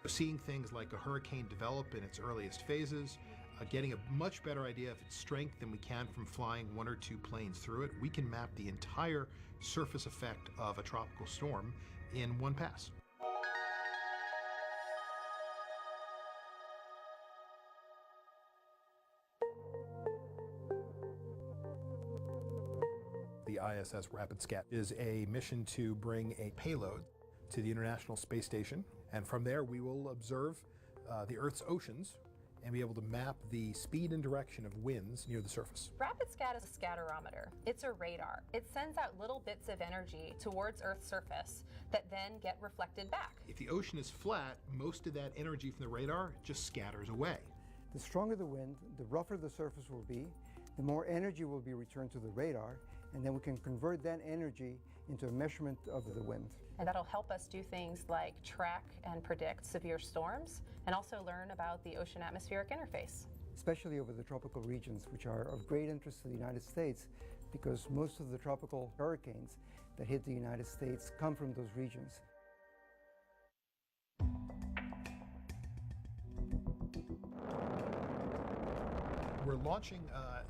Seeing things like a hurricane develop in its earliest phases, getting a much better idea of its strength than we can from flying one or two planes through it, we can map the entire surface effect of a tropical storm in one pass. The ISS RapidScat is a mission to bring a payload to the International Space Station, and from there we will observe the Earth's oceans and be able to map the speed and direction of winds near the surface. RapidScat is a scatterometer. It's a radar. It sends out little bits of energy towards Earth's surface that then get reflected back. If the ocean is flat, most of that energy from the radar just scatters away. The stronger the wind, the rougher the surface will be, the more energy will be returned to the radar, and then we can convert that energy into a measurement of the wind. And that'll help us do things like track and predict severe storms, and also learn about the ocean-atmospheric interface. Especially over the tropical regions, which are of great interest to the United States, because most of the tropical hurricanes that hit the United States come from those regions. We're launching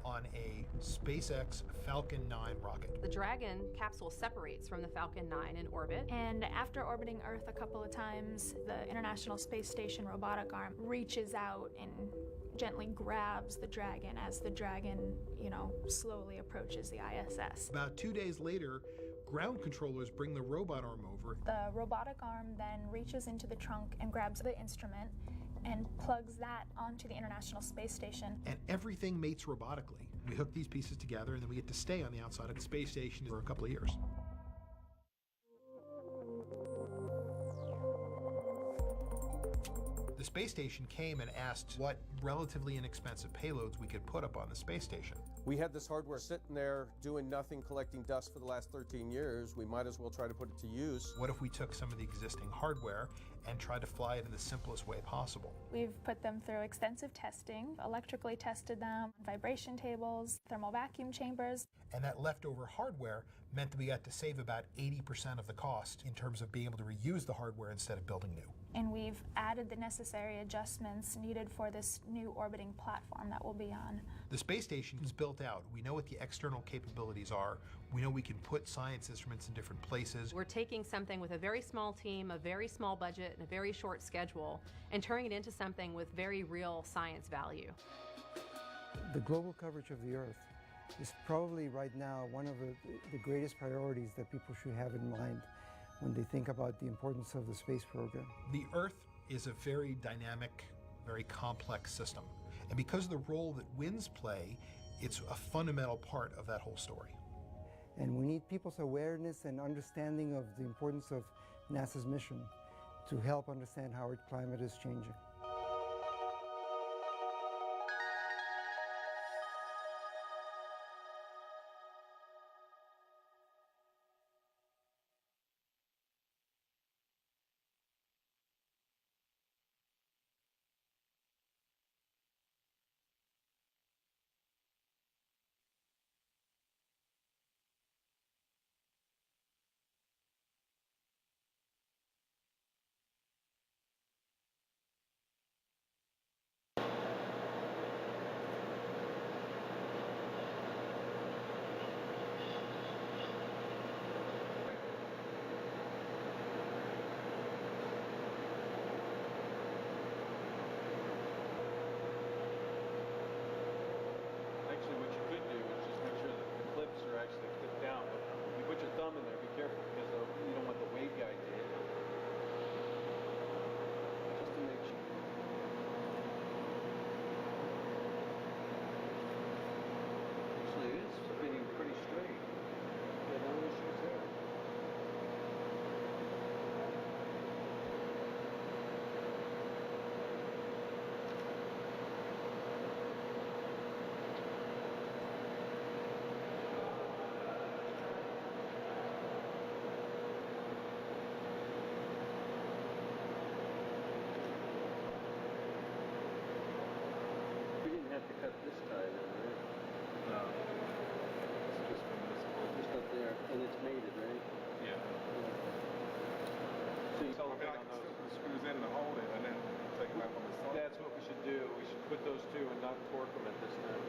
on a SpaceX Falcon 9 rocket. The Dragon capsule separates from the Falcon 9 in orbit. And after orbiting Earth a couple of times, the International Space Station robotic arm reaches out and gently grabs the Dragon as the Dragon, slowly approaches the ISS. About 2 days later, ground controllers bring the robot arm over. The robotic arm then reaches into the trunk and grabs the instrument and plugs that onto the International Space Station. And everything mates robotically. We hook these pieces together and then we get to stay on the outside of the space station for a couple of years. The space station came and asked what relatively inexpensive payloads we could put up on the space station. We had this hardware sitting there doing nothing, collecting dust for the last 13 years. We might as well try to put it to use. What if we took some of the existing hardware and tried to fly it in the simplest way possible? We've put them through extensive testing, electrically tested them, vibration tables, thermal vacuum chambers. And that leftover hardware meant that we got to save about 80% of the cost in terms of being able to reuse the hardware instead of building new. And we've added the necessary adjustments needed for this new orbiting platform that we'll be on. The space station is built out. We know what the external capabilities are. We know we can put science instruments in different places. We're taking something with a very small team, a very small budget, and a very short schedule, and turning it into something with very real science value. The global coverage of the Earth is probably right now one of the greatest priorities that people should have in mind when they think about the importance of the space program. The Earth is a very dynamic, very complex system. And because of the role that winds play, it's a fundamental part of that whole story. And we need people's awareness and understanding of the importance of NASA's mission to help understand how our climate is changing. not torque them at this time.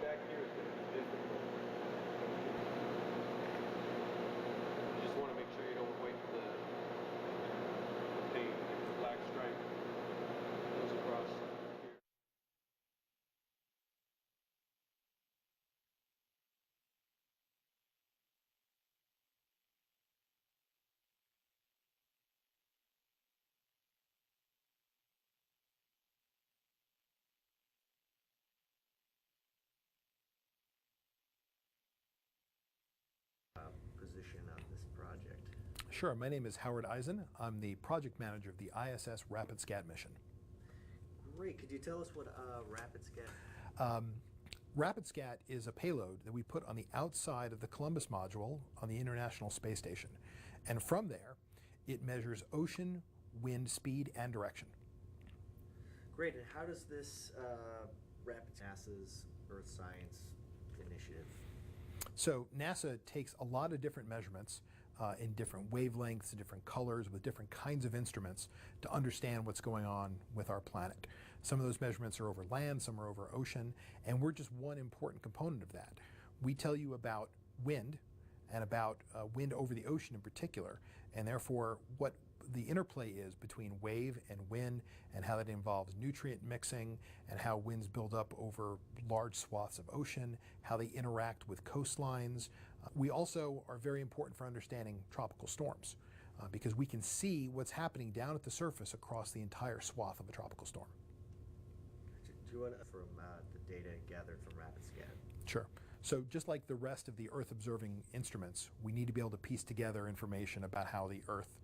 Back here is going to be difficult. You just want to make sure you don't wipe the paint. The black stripe goes across here. Position on this project? Sure. My name is Howard Eisen. I'm the project manager of the ISS Rapid Scat mission. Great. Could you tell us what Rapid Scat? Rapid Scat is a payload that we put on the outside of the Columbus module on the International Space Station. And from there, it measures ocean, wind, speed, and direction. Great. And how does this Rapid NASA's Earth Science Initiative? So NASA takes a lot of different measurements in different wavelengths, different colors, with different kinds of instruments to understand what's going on with our planet. Some of those measurements are over land, some are over ocean, and we're just one important component of that. We tell you about wind and about wind over the ocean in particular, and therefore what the interplay is between wave and wind and how that involves nutrient mixing and how winds build up over large swaths of ocean, how they interact with coastlines. We also are very important for understanding tropical storms because we can see what's happening down at the surface across the entire swath of a tropical storm. Do you want from the data gathered from Rapid Scat? Sure. So just like the rest of the Earth observing instruments, we need to be able to piece together information about how the Earth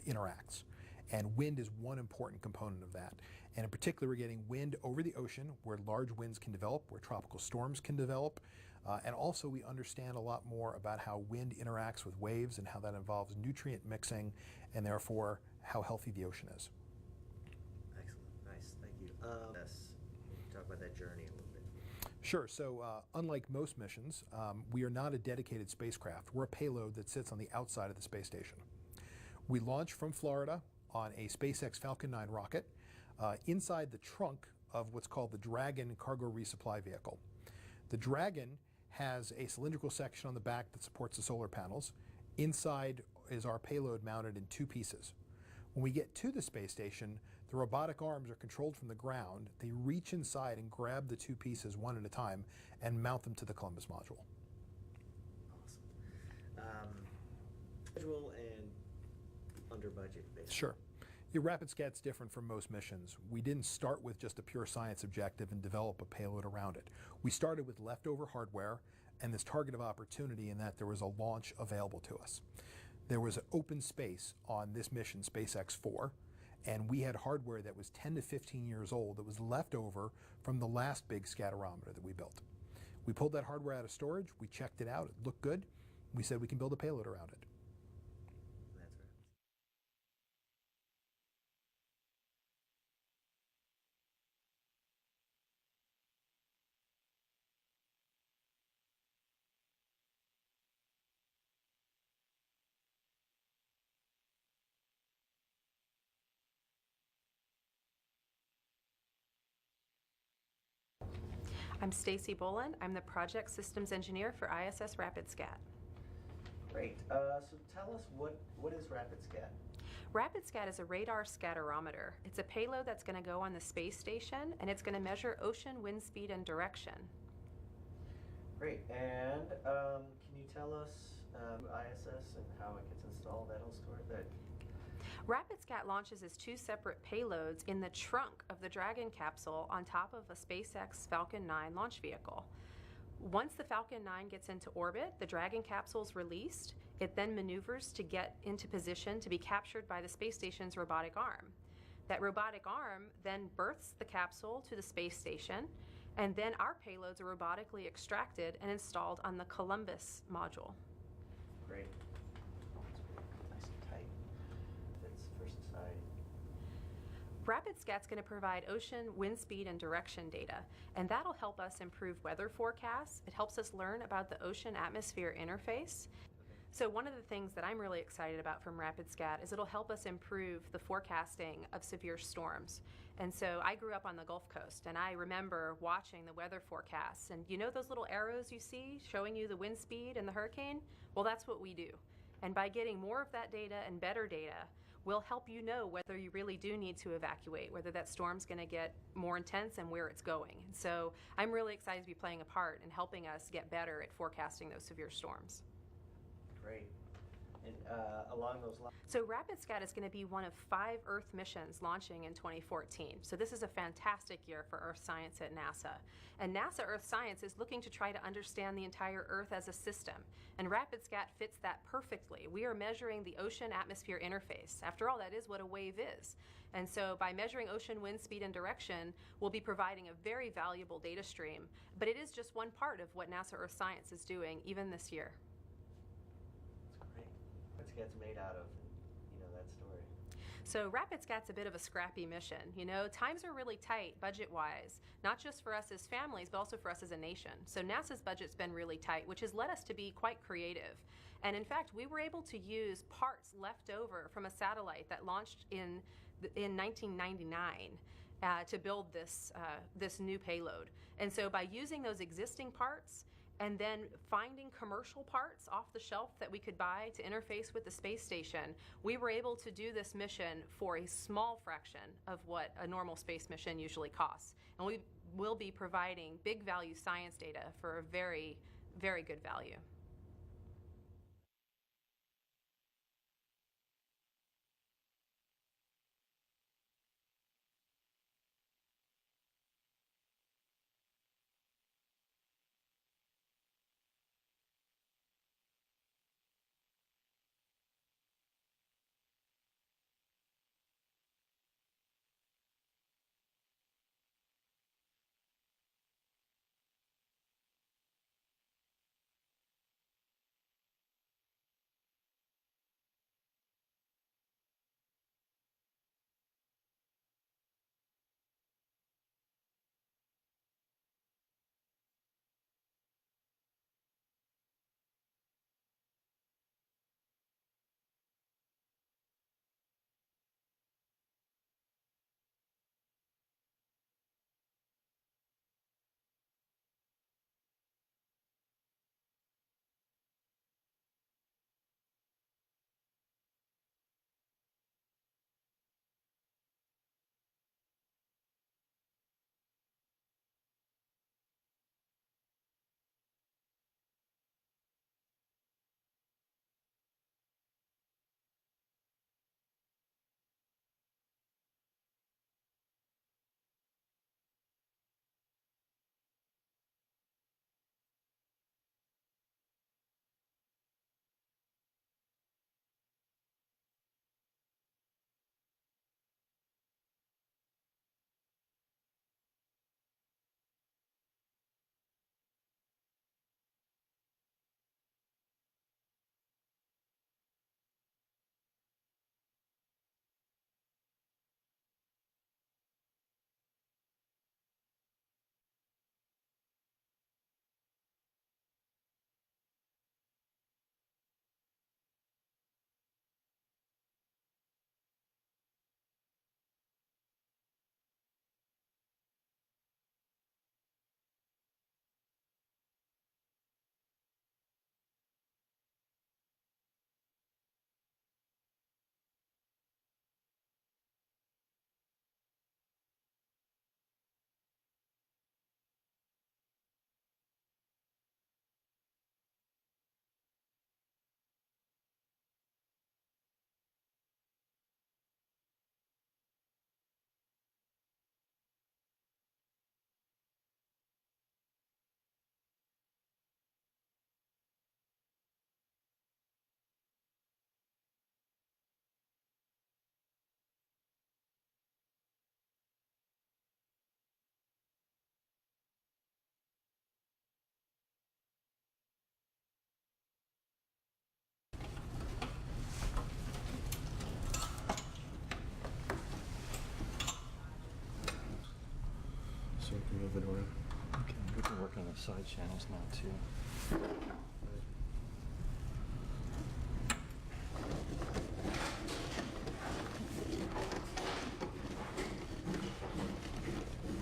interacts. And wind is one important component of that. And in particular, we're getting wind over the ocean where large winds can develop, where tropical storms can develop. And also we understand a lot more about how wind interacts with waves and how that involves nutrient mixing and therefore how healthy the ocean is. Excellent. Nice. Thank you. Yes. Talk about that journey a little bit. Sure. So unlike most missions, we are not a dedicated spacecraft. We're a payload that sits on the outside of the space station. We launch from Florida on a SpaceX Falcon 9 rocket inside the trunk of what's called the Dragon cargo resupply vehicle. The Dragon has a cylindrical section on the back that supports the solar panels. Inside is our payload mounted in two pieces. When we get to the space station, the robotic arms are controlled from the ground. They reach inside and grab the two pieces one at a time and mount them to the Columbus module. Awesome. Schedule and under budget, basically. Sure. Your Rapid Scat's different from most missions. We didn't start with just a pure science objective and develop a payload around it. We started with leftover hardware and this target of opportunity in that there was a launch available to us. There was an open space on this mission, SpaceX 4, and we had hardware that was 10 to 15 years old that was left over from the last big scatterometer that we built. We pulled that hardware out of storage, we checked it out, it looked good, we said we can build a payload around it. That's right. I'm Stacy Bolin. I'm the Project Systems Engineer for ISS Rapid Scat. Great. So tell us what is Rapid Scat? Rapid Scat is a radar scatterometer. It's a payload that's going to go on the space station, and it's going to measure ocean wind speed and direction. Great. And can you tell us ISS and how it gets installed, that whole story? Rapid Scat launches as two separate payloads in the trunk of the Dragon capsule on top of a SpaceX Falcon 9 launch vehicle. Once the Falcon 9 gets into orbit, the Dragon capsule is released. It then maneuvers to get into position to be captured by the space station's robotic arm. That robotic arm then berths the capsule to the space station, and then our payloads are robotically extracted and installed on the Columbus module. Great. Nice and tight. Fits for society. RapidScat's going to provide ocean wind speed and direction data, and that'll help us improve weather forecasts. It helps us learn about the ocean-atmosphere interface. So one of the things that I'm really excited about from RapidScat is it'll help us improve the forecasting of severe storms. And so I grew up on the Gulf Coast, and I remember watching the weather forecasts. And you know those little arrows you see showing you the wind speed and the hurricane? Well, that's what we do. And by getting more of that data and better data, we'll help you know whether you really do need to evacuate, whether that storm's going to get more intense and where it's going. And so I'm really excited to be playing a part in helping us get better at forecasting those severe storms. Great. And along those lines. So RapidScat is going to be one of 5 Earth missions launching in 2014. So this is a fantastic year for Earth science at NASA. And NASA Earth Science is looking to try to understand the entire Earth as a system. And RapidScat fits that perfectly. We are measuring the ocean-atmosphere interface. After all, that is what a wave is. And so by measuring ocean wind speed and direction, we'll be providing a very valuable data stream. But it is just one part of what NASA Earth Science is doing, even this year. What's gets made out of, that story? So RapidScat's a bit of a scrappy mission. Times are really tight budget-wise, not just for us as families, but also for us as a nation. So NASA's budget's been really tight, which has led us to be quite creative. And in fact, we were able to use parts left over from a satellite that launched in 1999 to build this new payload. And so by using those existing parts, and then finding commercial parts off the shelf that we could buy to interface with the space station, we were able to do this mission for a small fraction of what a normal space mission usually costs. And we will be providing big value science data for a very, very good value. have side channels now too.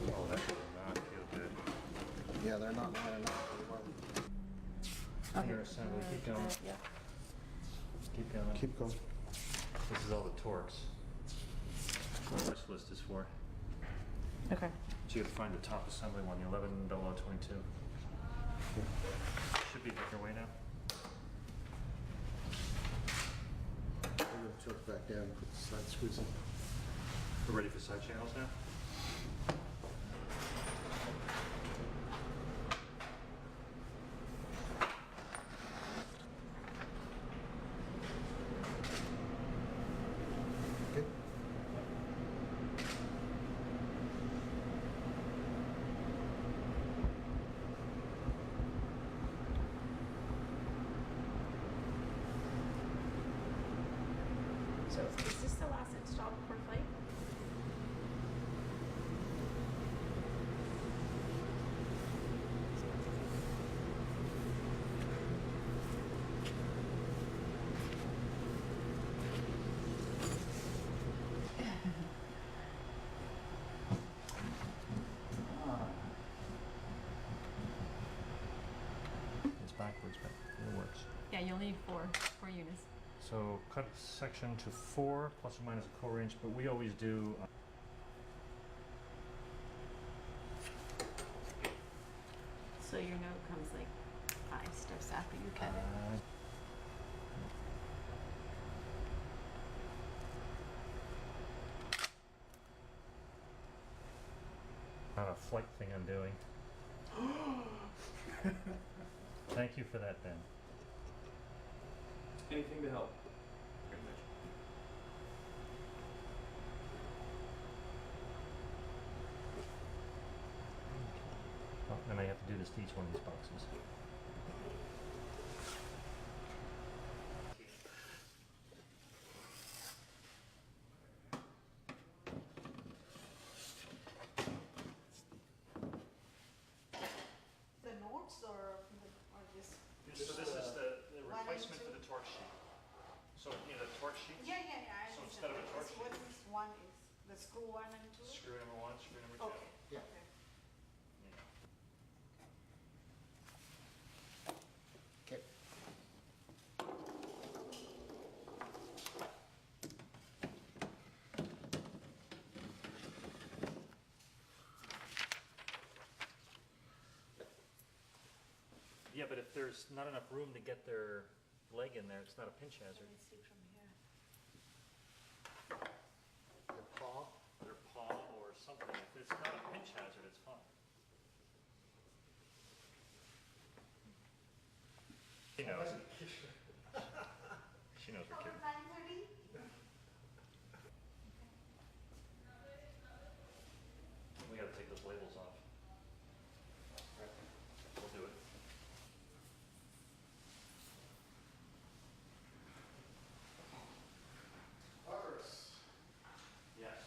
Oh, that does not feel good. Yeah, they're not lining up very well. Here, assembly, keep going. Yeah. Keep going. Keep going. This is all the torques. What this list is for. Okay. So you have to find the top assembly one, the 110022. Should be working away now. I'm going to tilt it back down and put the side screws in. We're ready for side channels now? Good. So is this the last install before flight? It's backwards, but it works. Yeah, you'll need four units. So cut section to 4 plus or minus a core inch, but we always do. So your note comes like 5 steps after you cut it. Not a flight thing I'm doing. Thank you for that, Ben. Anything to help. Oh, and I have to do this to each one of these boxes. The notes or just? So this is the One and replacement for two? the torque sheet. So you know the torque sheet? Yeah, I So understand. instead of a torque What sheet, is one is, the screw one and two? screw number 1, screw number 2. Okay, Yeah. okay. Yeah. Okay. Yeah, but if there's not enough room to get their leg in there, it's not a pinch Let hazard. me see from here. Your paw. Their paw or something. If it's not a pinch hazard, it's fine. She knows. She knows we're Over kidding. 9:30? We gotta take those labels off. We'll do it. Yes.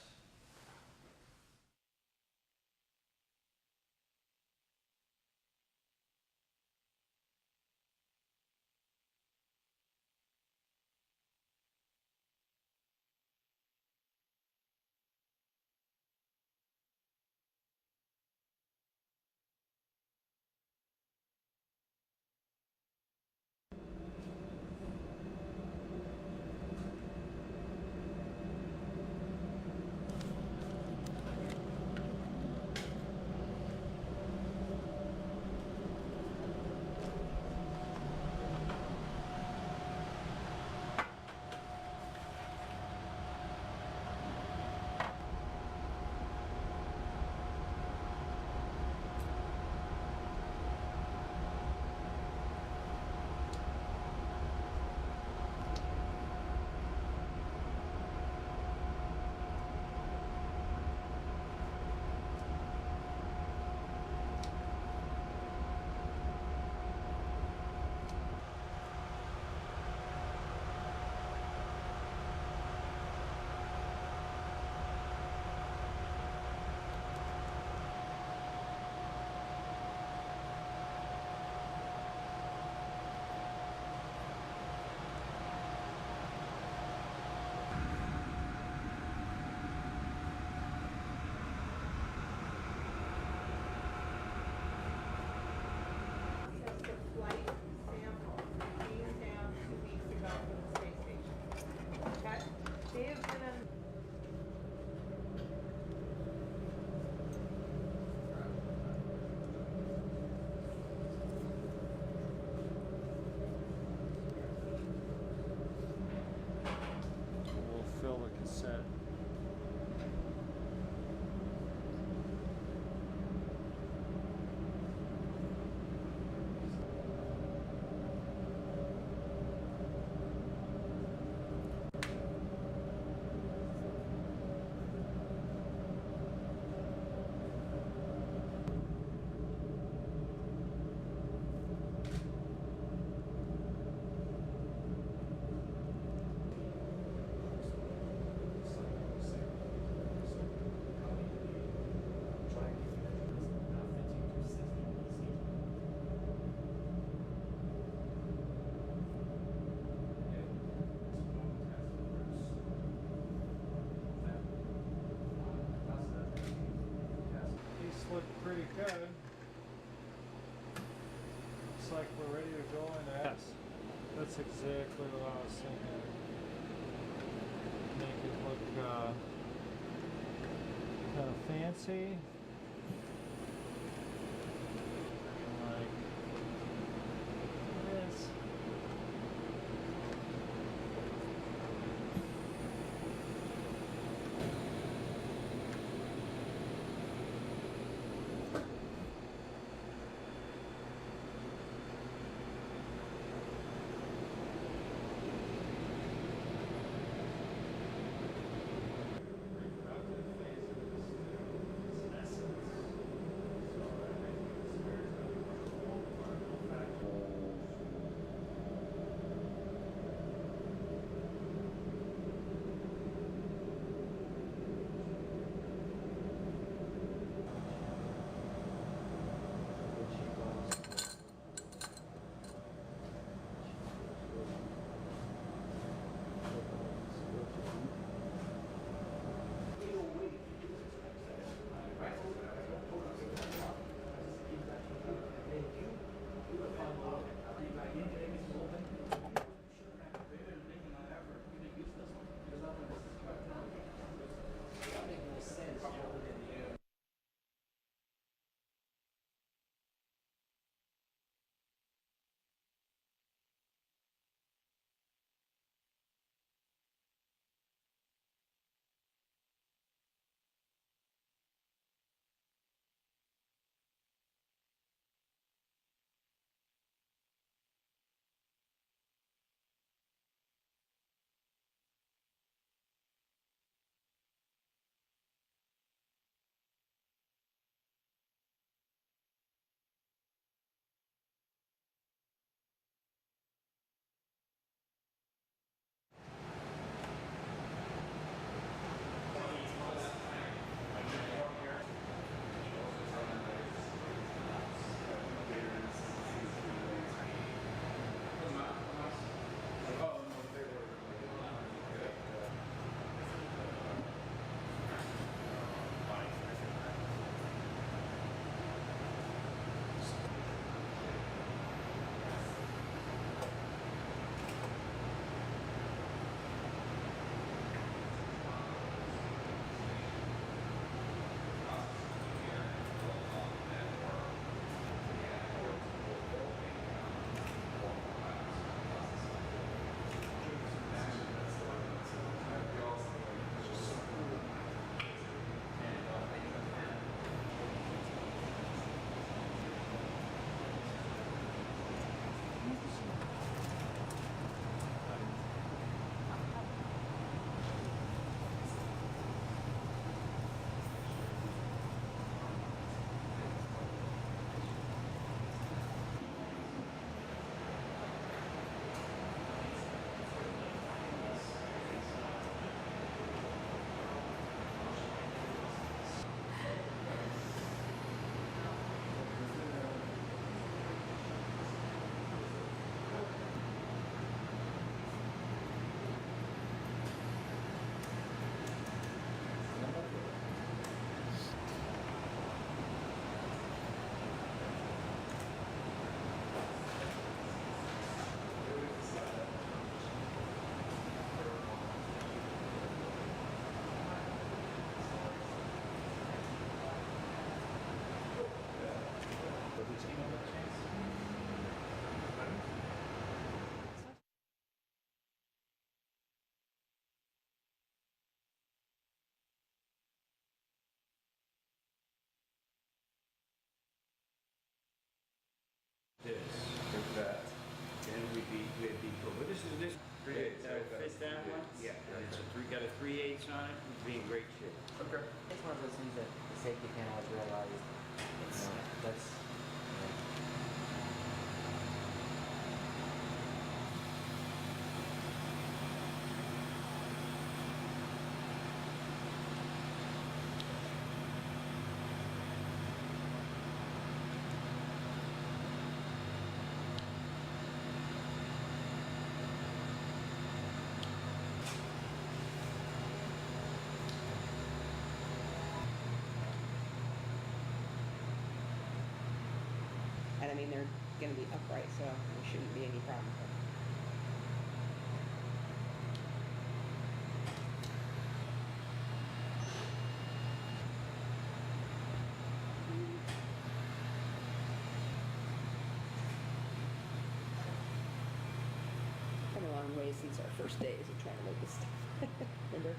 fill the cassette. Look pretty good. Looks like we're ready to go in that. Yes. That's exactly what I was thinking. Make it look kind of fancy. Like this. on it, it'd be in great shape. Okay. It's one of those things that the safety panel has realized. It's that's. And I mean, they're going to be upright, so there shouldn't be any problem with them. Come a long way since our first days of trying to make this stuff. Remember?